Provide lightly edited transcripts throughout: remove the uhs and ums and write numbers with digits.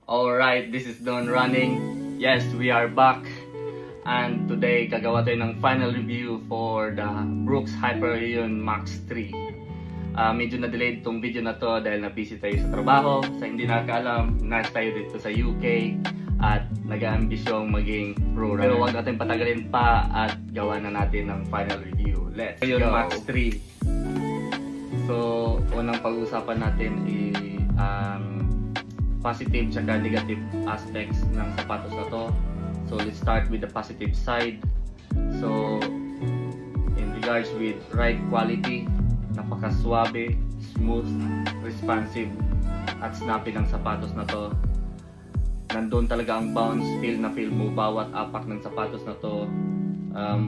Alright, this is Don Running. Yes, we are back. And today, gagawa tayo ng final review for the Brooks Hyperion Max 3. Medyo na-delayed itong video na to dahil na-busy tayo sa trabaho. Sa hindi nakakaalam, nurse tayo dito sa UK at nag-aambisyong maging pro runner. Pero huwag natin patagalin pa at gawa na natin ng final review. Let's go! Max 3. So, unang pag-uusapan natin positive tsaka negative aspects ng sapatos na to. So let's start with the positive side. So in regards with ride quality, napaka-swabe, smooth, responsive at snappy ng sapatos na to. Nandun talaga ang bounce, feel na feel mo bawat apak ng sapatos na to.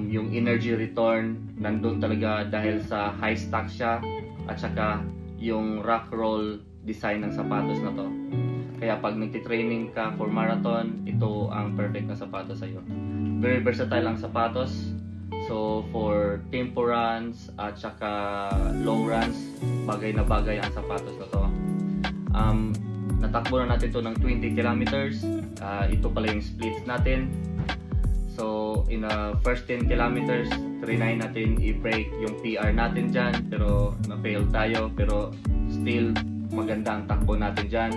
Yung energy return nandun talaga dahil sa high stock siya at saka yung rock roll design ng sapatos na to. Kaya pag nagtitraining ka for marathon, ito ang perfect na sapatos sa iyo. Very versatile ang sapatos. So for tempo runs at saka long runs, bagay na bagay ang sapatos na to. Natakbo na natin to ng 20 kilometers. Ito pala yung splits natin. So in the first 10 kilometers, trinay natin i-break yung PR natin dyan. Pero na-fail tayo. Pero still maganda ang takbo natin dyan.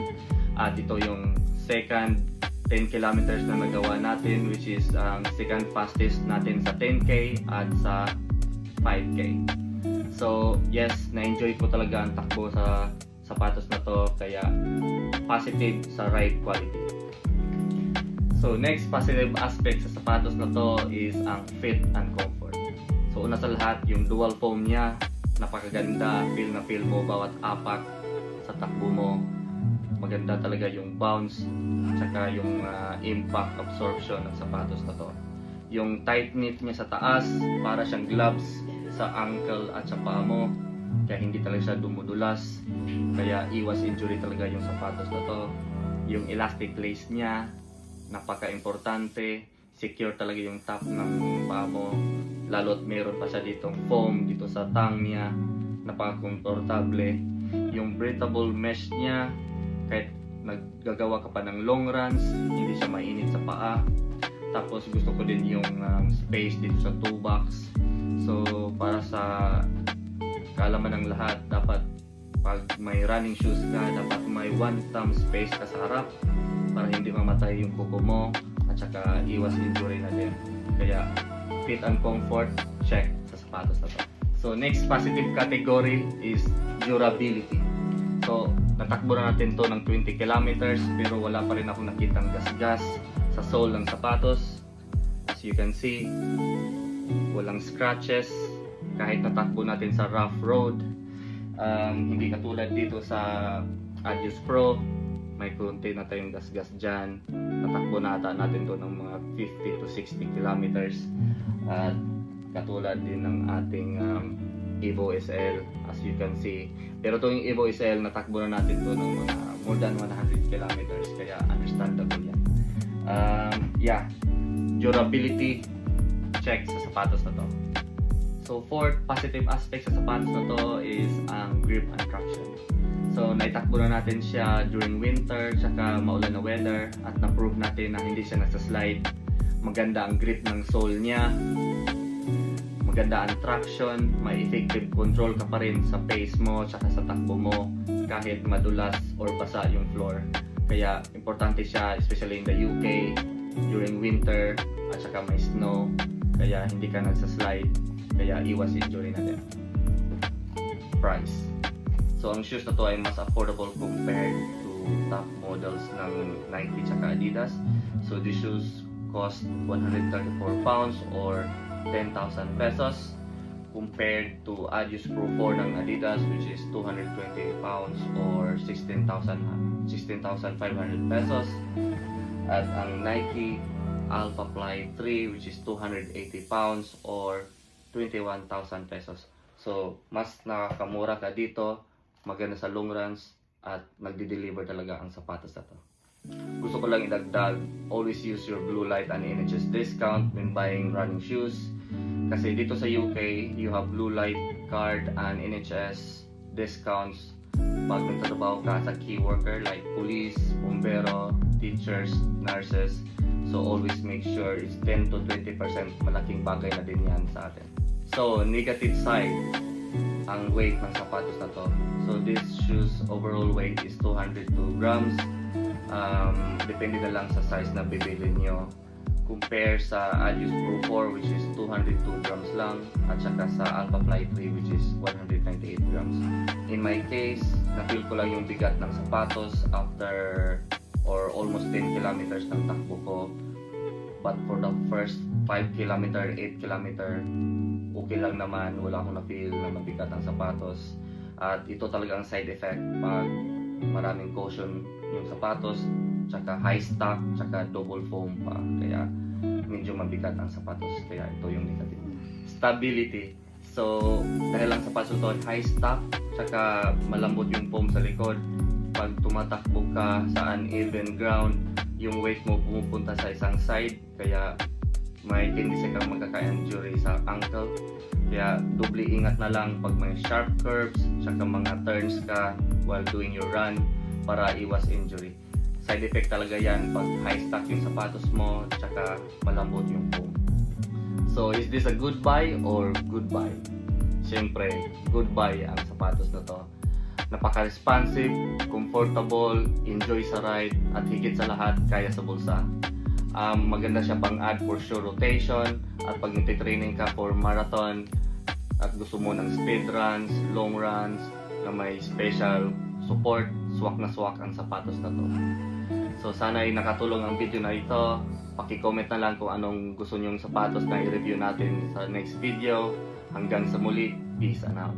At ito yung second 10 kilometers na nagawa natin, which is ang second fastest natin sa 10K at sa 5K. So yes, na-enjoy ko talaga ang takbo sa sapatos na to, kaya positive sa ride quality. So next positive aspect sa sapatos na to is ang fit and comfort. So una sa lahat, yung dual foam niya, napakaganda, feel mo bawat apak sa takbo mo. Maganda talaga yung bounce tsaka yung impact absorption ng sapatos na to. Yung tight knit niya sa taas, para siyang gloves sa ankle at sa paa mo, kaya hindi talaga siya dumudulas, kaya iwas injury talaga yung sapatos na to. Yung elastic lace niya, napaka-importante, secure talaga yung top ng paa mo, lalo't meron pa siya ditong foam dito sa tang niya, napaka-komportable. Yung breathable mesh niya, kahit naggagawa ka pa ng long runs, hindi siya mainit sa paa. Tapos gusto ko din yung space dito sa toe box. So para sa kaalaman ng lahat, dapat pag may running shoes ka, dapat may one thumb space ka sa harap para hindi mamatay yung kuko mo at saka iwas injury na din. Kaya fit and comfort, check sa sapatos na to. So next positive category is durability. So natakbo na natin to ng 20 kilometers pero wala pa rin akong nakitang gas-gas sa sole ng sapatos. As you can see, walang scratches kahit natakbo natin sa rough road. Hindi katulad dito sa Adios Pro, may konti na tayong gas-gas dyan. Natakbo na ata natin to ng mga 50 to 60 kilometers. At katulad din ng ating Evo SL, as you can see. Pero itong Evo SL, natakbo na natin to ng mga more than 100 kilometers, kaya understandable yan. Durability, check sa sapatos na to. So fourth positive aspect sa sapatos na to is ang grip and traction. So naitakbo na natin siya during winter, tsaka maulan na weather, at na-prove natin na hindi siya nagsaslide. Maganda ang grip ng sole niya, maganda ang traction, may effective control ka pa rin sa pace mo tsaka sa takbo mo kahit madulas or basa yung floor. Kaya importante siya, especially in the UK during winter at saka may snow, kaya hindi ka nagsaslide, kaya iwas injury na din. Price. So ang shoes na to ay mas affordable compared to top models ng Nike tsaka Adidas. So these shoes cost 134 pounds or 10,000 pesos compared to Adios Pro 4 ng Adidas, which is 220 pounds or 16,500 pesos. At ang Nike Alpha Fly 3, which is 280 pounds or 21,000 pesos. So mas nakakamura ka dito, maganda sa long runs, at nagdi-deliver talaga ang sapatos na to. Gusto ko lang idagdag, always use your Blue Light and NHS discount when buying running shoes. Kasi dito sa UK, you have Blue Light card and NHS discounts pag nagtatrabaho ka sa key worker like police, bombero, teachers, nurses. So always make sure it's 10 to 20%, malaking bagay na din yan sa atin. So negative side, ang weight ng sapatos na to. So this shoes overall weight is 202 grams. Depende na lang sa size na bibili nyo. Compare sa Adios Pro 4 which is 202 grams lang, at saka sa Alpha Fly 3 which is 198 grams. In my case, na-feel ko lang yung bigat ng sapatos after or almost 10 kilometers ng takbo ko. But for the first 5 kilometer, 8 kilometer, okay lang naman, wala akong na-feel na mabigat ang sapatos. At ito talaga ang side effect pag maraming cushion yung sapatos, tsaka high stock, tsaka double foam pa. Kaya medyo mabigat ang sapatos, kaya ito yung negative. Stability. So dahil ang sapatos ito high stock, tsaka malambot yung foam sa likod, pag tumatakbo ka sa uneven ground, yung weight mo pumupunta sa isang side, kaya may tendency kang magkaka-injury sa ankle. Kaya doble ingat na lang pag may sharp curves, tsaka mga turns ka while doing your run para iwas injury. Side effect talaga yan pag high stock yung sapatos mo, tsaka malambot yung foam. So is this a good buy or good buy? Siyempre, good buy ang sapatos na to. Napaka-responsive, comfortable, enjoy sa ride, at higit sa lahat, kaya sa bulsa. Maganda siya pang-add for sure rotation, at pag nagtitraining ka for marathon, at gusto mo ng speed runs, long runs, na may special support, swak na swak ang sapatos na to. So sana ay nakatulong ang video na ito. Paki-comment na lang kung anong gusto nyong sapatos na i-review natin sa next video. Hanggang sa muli, peace and out.